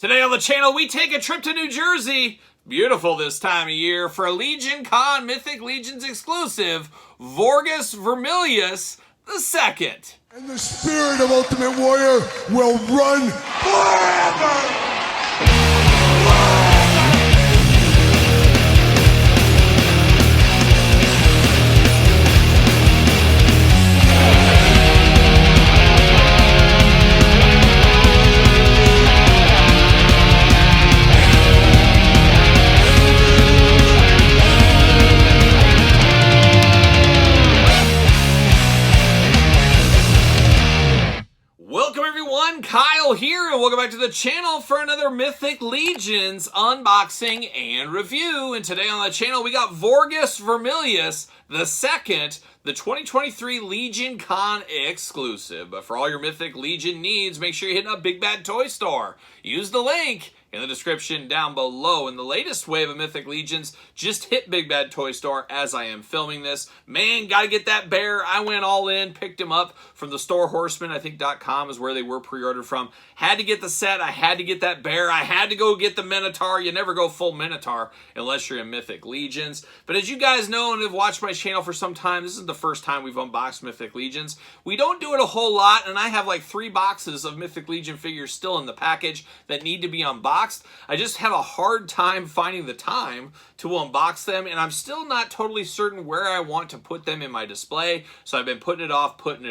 Today on the channel, we take a trip to New Jersey. Beautiful this time of year for a Legion Con Mythic Legions exclusive, Vorgus Vermillius II. And the spirit of Ultimate Warrior will run forever! Welcome everyone, Kyle here, and welcome back to the channel for another Mythic Legions unboxing and review. And today on the channel we got Vorgus Vermillius II, the 2023 Legion Con exclusive. But for all your Mythic Legion needs, make sure you're hitting up Big Bad Toy Store. Use the link in the description down below. And the latest wave of Mythic Legions just hit Big Bad Toy Store as I am filming this. Man, gotta get that bear. I went all in, picked him up from the store Horseman, I think .com is where they were pre-ordered from. Had to get the set, I had to get that bear, I had to go get the Minotaur. You never go full Minotaur unless you're in Mythic Legions. But as you guys know and have watched my channel for some time, this is the first time we've unboxed Mythic Legions. We don't do it a whole lot, and I have like 3 boxes of Mythic Legion figures still in the package that need to be unboxed. I just have a hard time finding the time to unbox them, and I'm still not totally certain where I want to put them in my display, so I've been putting it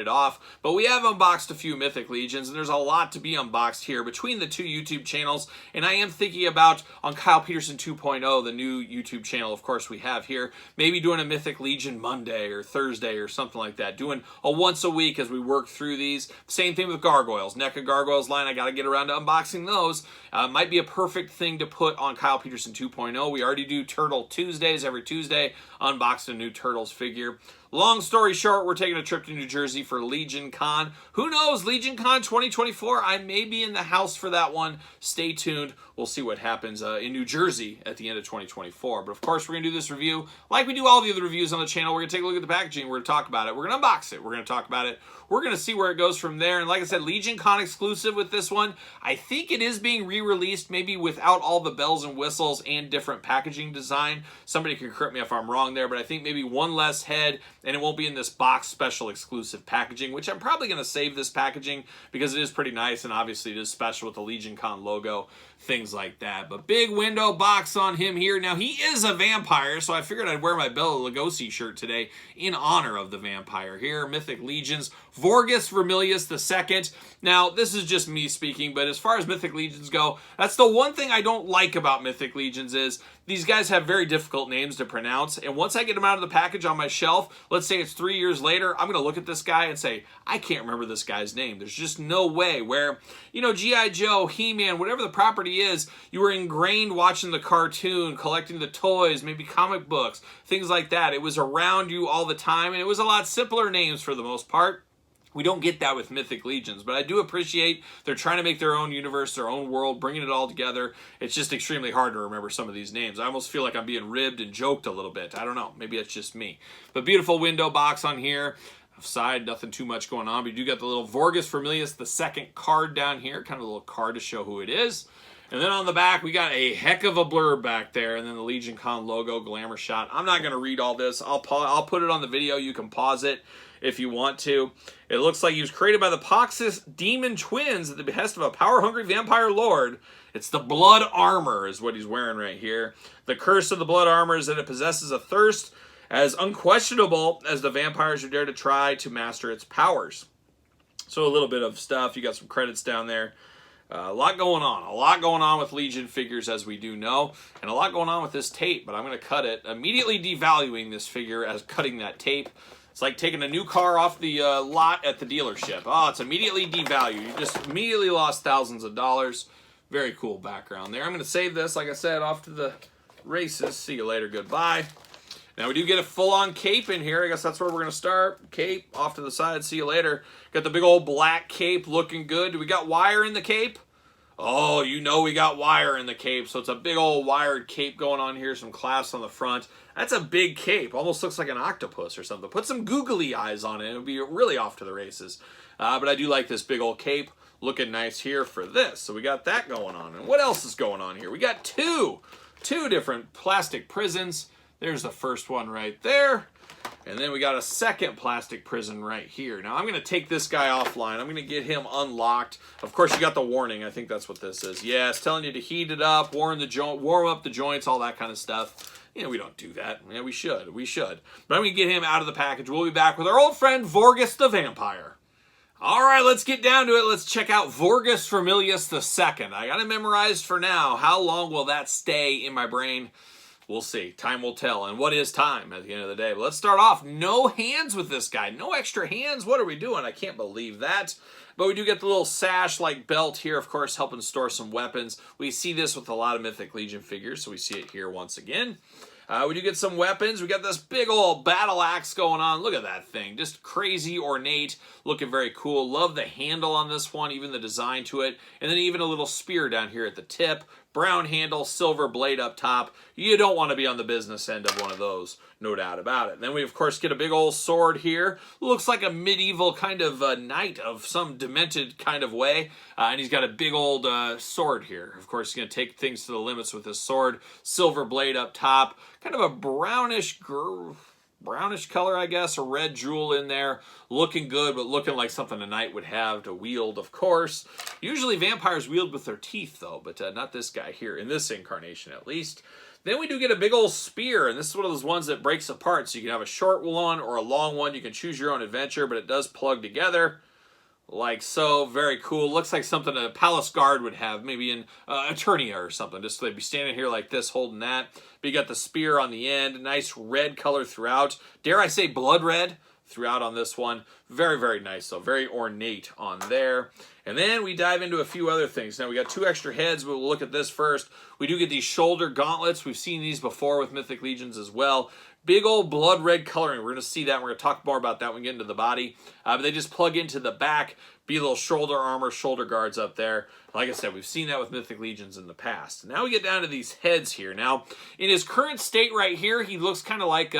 off. But we have unboxed a few Mythic Legions, and there's a lot to be unboxed here between the 2 YouTube channels, and I am thinking about, on Kyle Peterson 2.0, the new YouTube channel, of course, we have here, maybe doing a Mythic Legion Monday or Thursday or something like that, doing a once a week as we work through these. Same thing with Gargoyles. NECA Gargoyles line, I got to get around to unboxing those. Might be a perfect thing to put on Kyle Peterson 2.0. We already do Turtle Tuesdays every Tuesday, unbox a new Turtles figure. Long story short, we're taking a trip to New Jersey for Legion Con. Who knows, Legion Con 2024, I may be in the house for that one. Stay tuned. We'll see what happens in New Jersey at the end of 2024. But of course, we're going to do this review like we do all the other reviews on the channel. We're going to take a look at the packaging. We're going to talk about it. We're going to unbox it. We're going to talk about it. We're going to see where it goes from there. And like I said, Legion Con exclusive with this one. I think it is being re-released, maybe without all the bells and whistles and different packaging design. Somebody can correct me if I'm wrong there, but I think maybe one less head, and it won't be in this box special exclusive packaging, which I'm probably going to save this packaging because it is pretty nice, and obviously it is special with the Legion Con logo, things like that. But big window box on him here. Now, he is a vampire, so I figured I'd wear my Bela Lugosi shirt today in honor of the vampire here. Mythic Legions, Vorgus Vermillius II. Now, this is just me speaking, but as far as Mythic Legions go, that's the one thing I don't like about Mythic Legions is these guys have very difficult names to pronounce, and once I get them out of the package on my shelf, let's say it's 3 years later, I'm going to look at this guy and say, I can't remember this guy's name. There's just no way where, you know, G.I. Joe, He-Man, whatever the property is, you were ingrained watching the cartoon, collecting the toys, maybe comic books, things like that. It was around you all the time, and it was a lot simpler names for the most part. We don't get that with Mythic Legions, but I do appreciate they're trying to make their own universe, their own world, bringing it all together. It's just extremely hard to remember some of these names. I almost feel like I'm being ribbed and joked a little bit. I don't know. Maybe it's just me. But beautiful window box on here. Side, nothing too much going on, but you do got the little Vorgus Vermillius II card down here, kind of a little card to show who it is. And then on the back, we got a heck of a blurb back there, and then the Legion Con logo, glamour shot. I'm not going to read all this. I'll put it on the video. You can pause it if you want to. It looks like he was created by the Poxus Demon Twins at the behest of a power-hungry vampire lord. It's the blood armor is what he's wearing right here. The curse of the blood armor is that it possesses a thirst as unquestionable as the vampires who dare to try to master its powers. So a little bit of stuff. You got some credits down there. A lot going on with Legion figures, as we do know, and a lot going on with this tape, but I'm going to cut it, immediately devaluing this figure as cutting that tape. It's like taking a new car off the lot at the dealership. Oh, it's immediately devalued. You just immediately lost thousands of dollars. Very cool background there. I'm going to save this, like I said, off to the races. See you later. Goodbye. Now, we do get a full-on cape in here. I guess that's where we're going to start. Cape, off to the side. See you later. Got the big old black cape looking good. Do we got wire in the cape? Oh, you know we got wire in the cape. So it's a big old wired cape going on here. Some clasps on the front. That's a big cape. Almost looks like an octopus or something. Put some googly eyes on it. It would be really off to the races. But I do like this big old cape. looking nice here for this. So we got that going on. And what else is going on here? We got two different plastic prisons. There's the first one right there. And then we got a second plastic prison right here. Now I'm going to take this guy offline. I'm going to get him unlocked. Of course, you got the warning. I think that's what this is. Yeah, it's telling you to heat it up, warm up the joints, all that kind of stuff. You know, we don't do that. Yeah, we should. But I'm going to get him out of the package. We'll be back with our old friend Vorgus the Vampire. All right, let's get down to it. Let's check out Vorgus Vermillius II. I got it memorized for now. How long will that stay in my brain? We'll see. Time will tell. And what is time at the end of the day? But let's start off. No hands with this guy. No extra hands. What are we doing? I can't believe that. But we do get the little sash-like belt here, of course, helping store some weapons. We see this with a lot of Mythic Legion figures, so we see it here once again. We do get some weapons. We got this big old battle axe going on. Look at that thing. Just crazy ornate. Looking very cool. Love the handle on this one, even the design to it. And then even a little spear down here at the tip. Brown handle, silver blade up top. You don't want to be on the business end of one of those, no doubt about it. And then we, of course, get a big old sword here. Looks like a medieval kind of knight of some demented kind of way. And he's got a big old sword here. Of course, he's going to take things to the limits with his sword. Silver blade up top. Kind of a brownish color, I guess, a red jewel in there. Looking good, but looking like something a knight would have to wield, of course. Usually vampires wield with their teeth, though, but not this guy here, in this incarnation at least. Then we do get a big old spear, and this is one of those ones that breaks apart, so you can have a short one or a long one. You can choose your own adventure, but it does plug together. Like so. Very cool. Looks like something a palace guard would have, maybe in Eternia or something. Just they'd be standing here like this, holding that. But you got the spear on the end. Nice red color throughout. Dare I say blood red throughout on this one. Very, very nice, though. Very ornate on there. And then we dive into a few other things. Now, we got two extra heads, but we'll look at this first. We do get these shoulder gauntlets. We've seen these before with Mythic Legions as well. Big old blood red coloring. We're going to see that. We're going to talk more about that when we get into the body. But they just plug into the back. Be a little shoulder armor, shoulder guards up there. Like I said, we've seen that with Mythic Legions in the past. Now we get down to these heads here. Now, in his current state right here, he looks kind of like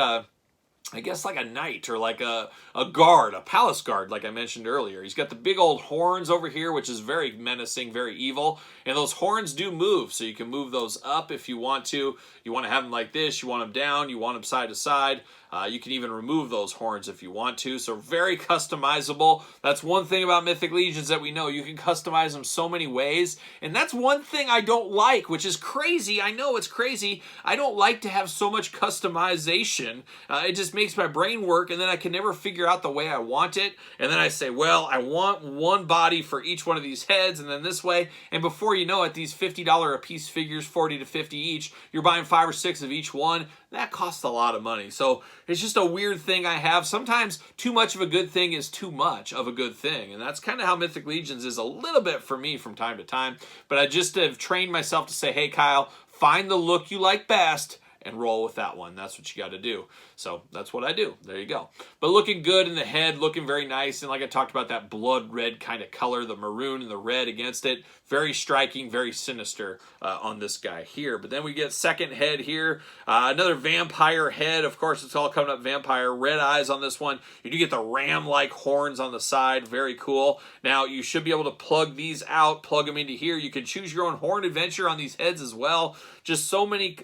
I guess like a knight or like a guard, a palace guard, like I mentioned earlier. He's got the big old horns over here, which is very menacing, very evil. And those horns do move, so you can move those up if you want to. You want to have them like this, you want them down, you want them side to side. You can even remove those horns if you want to, so very customizable. That's one thing about Mythic Legions that we know. You can customize them so many ways, and that's one thing I don't like, which is crazy. I know it's crazy. I don't like to have so much customization. It just makes my brain work, and then I can never figure out the way I want it, and then I say, well, I want one body for each one of these heads, and then this way, and before you know it, these $50 a piece figures, 40 to 50 each, you're buying 5 or 6 of each one. That costs a lot of money. So it's just a weird thing I have. Sometimes too much of a good thing is too much of a good thing. And that's kind of how Mythic Legions is a little bit for me from time to time. But I just have trained myself to say, hey, Kyle, find the look you like best and roll with that one. That's what you got to do. So that's what I do. There you go. But looking good in the head, looking very nice. And like I talked about, that blood red kind of color, the maroon and the red against it. Very striking, very sinister on this guy here. But then we get second head here. Another vampire head. Of course, it's all coming up vampire. Red eyes on this one. You do get the ram-like horns on the side. Very cool. Now, you should be able to plug these out, plug them into here. You can choose your own horn adventure on these heads as well. Just so many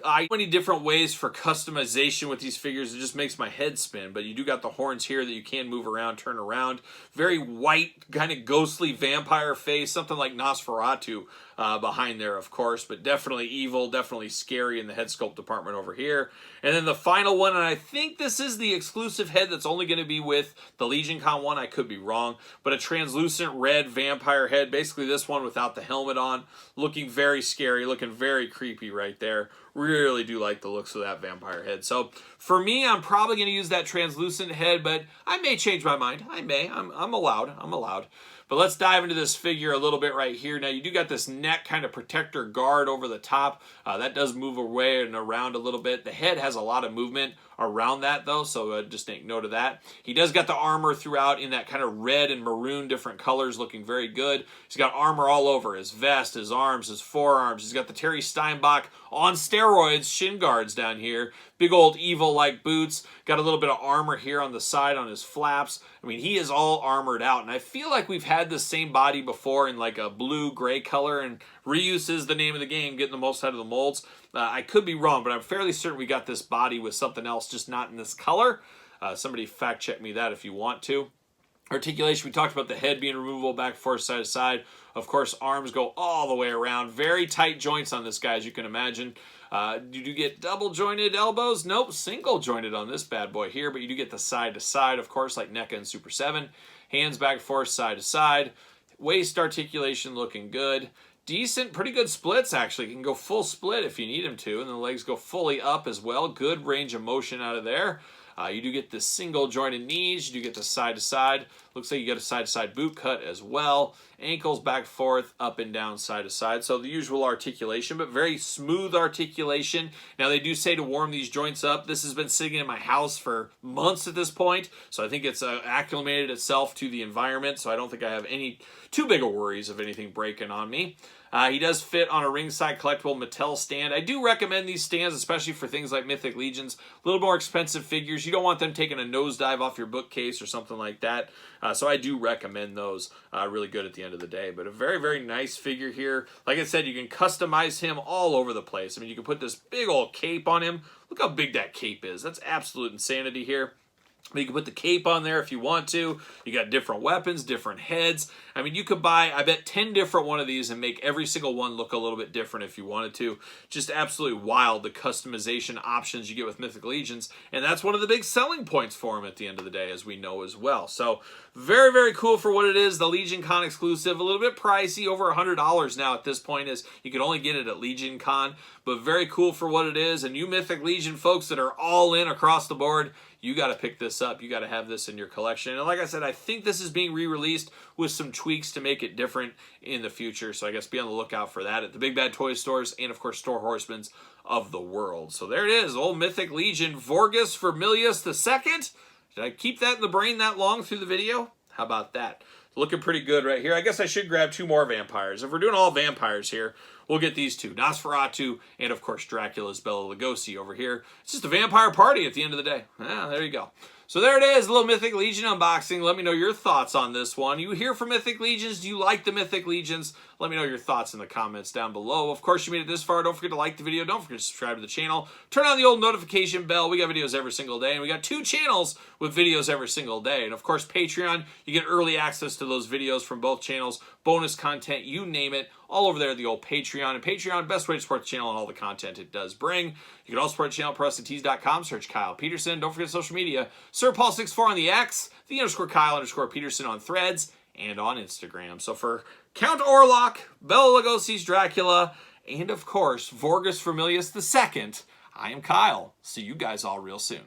different ways for customization with these figures. It just makes my head spin. But you do got the horns here that you can move around, turn around. Very white, kind of ghostly vampire face. Something like Nosferatu behind there, of course, but definitely evil, definitely scary in the head sculpt department over here. And then the final one, and I think this is the exclusive head that's only going to be with the Legion Con one. I could be wrong, but a translucent red vampire head. Basically this one without the helmet on, looking very scary, looking very creepy right there. Really do like the looks of that vampire head. So for me, I'm probably going to use that translucent head, but I may change my mind. I may. I'm allowed. But let's dive into this figure a little bit right here. Now, you do got this neck kind of protector guard over the top. That does move away and around a little bit. The head has a lot of movement. around that, though, so just take note of that. He does got the armor throughout in that kind of red and maroon different colors, looking very good. He's got armor all over his vest, his arms, his forearms. He's got the Terry Steinbach on steroids shin guards down here. Big old evil-like boots. Got a little bit of armor here on the side on his flaps. I mean, he is all armored out, and I feel like we've had the same body before in like a blue-gray color, and reuse is the name of the game, getting the most out of the molds. I could be wrong, but I'm fairly certain we got this body with something else, just not in this color. Somebody fact check me that if you want to. Articulation, we talked about the head being removable back and forth, side to side. Of course, arms go all the way around. Very tight joints on this guy, as you can imagine. You do get double jointed elbows. Nope, single jointed on this bad boy here, but you do get the side to side, of course, like NECA and Super 7. Hands back and forth, side to side. Waist articulation looking good. Decent, pretty good splits, actually. You can go full split if you need him to, and the legs go fully up as well. Good range of motion out of there. You do get the single jointed knees. You do get the side to side. Looks like you get a side to side boot cut as well. Ankles back and forth, up and down, side to side. So the usual articulation, but very smooth articulation. Now they do say to warm these joints up. This has been sitting in my house for months at this point, so I think it's acclimated itself to the environment, so I don't think I have any too big of worries of anything breaking on me. He does fit on a ringside collectible Mattel stand. I do recommend these stands, especially for things like Mythic Legions. A little more expensive figures. You don't want them taking a nosedive off your bookcase or something like that. So I do recommend those. Really good at the end of the day. But a very, very nice figure here. Like I said, you can customize him all over the place. I mean, you can put this big old cape on him. Look how big that cape is. That's absolute insanity here. You can put the cape on there if you want to. You got different weapons, different heads. I mean, you could buy, I bet, 10 different one of these and make every single one look a little bit different if you wanted to. Just absolutely wild, the customization options you get with Mythic Legions. And that's one of the big selling points for them at the end of the day, as we know as well. So, very, very cool for what it is. The Legion Con exclusive, a little bit pricey, over $100 now at this point, as you can only get it at Legion Con. But very cool for what it is. And you Mythic Legion folks that are all in across the board, you got to pick this up. You got to have this in your collection. And like I said, I think this is being re-released with some tweaks to make it different in the future. So I guess be on the lookout for that at the Big Bad Toy Stores and, of course, Store Horsemen's of the world. So there it is, old Mythic Legion Vorgus Vermillius II. Did I keep that in the brain that long through the video? How about that? Looking pretty good right here. I guess I should grab 2 more vampires. If we're doing all vampires here, we'll get these 2. Nosferatu and, of course, Dracula's Bela Lugosi over here. It's just a vampire party at the end of the day. There you go. So there it is, a little Mythic Legion unboxing. Let me know your thoughts on this one. You here for Mythic Legions? Do you like the Mythic Legions? Let me know your thoughts in the comments down below. Of course, you made it this far. Don't forget to like the video. Don't forget to subscribe to the channel. Turn on the old notification bell. We got videos every single day, and we got 2 channels with videos every single day. And, of course, Patreon. You get early access to those videos from both channels, bonus content, you name it, all over there at the old Patreon. And Patreon, best way to support the channel and all the content it does bring. You can also support the channel at ProStetees.com. Search Kyle Peterson. Don't forget social media. SirPaul64 on the X, the _Kyle_Peterson on Threads, and on Instagram. So for Count Orlok, Bela Lugosi's Dracula, and of course, Vorgus Vermillius II, I am Kyle. See you guys all real soon.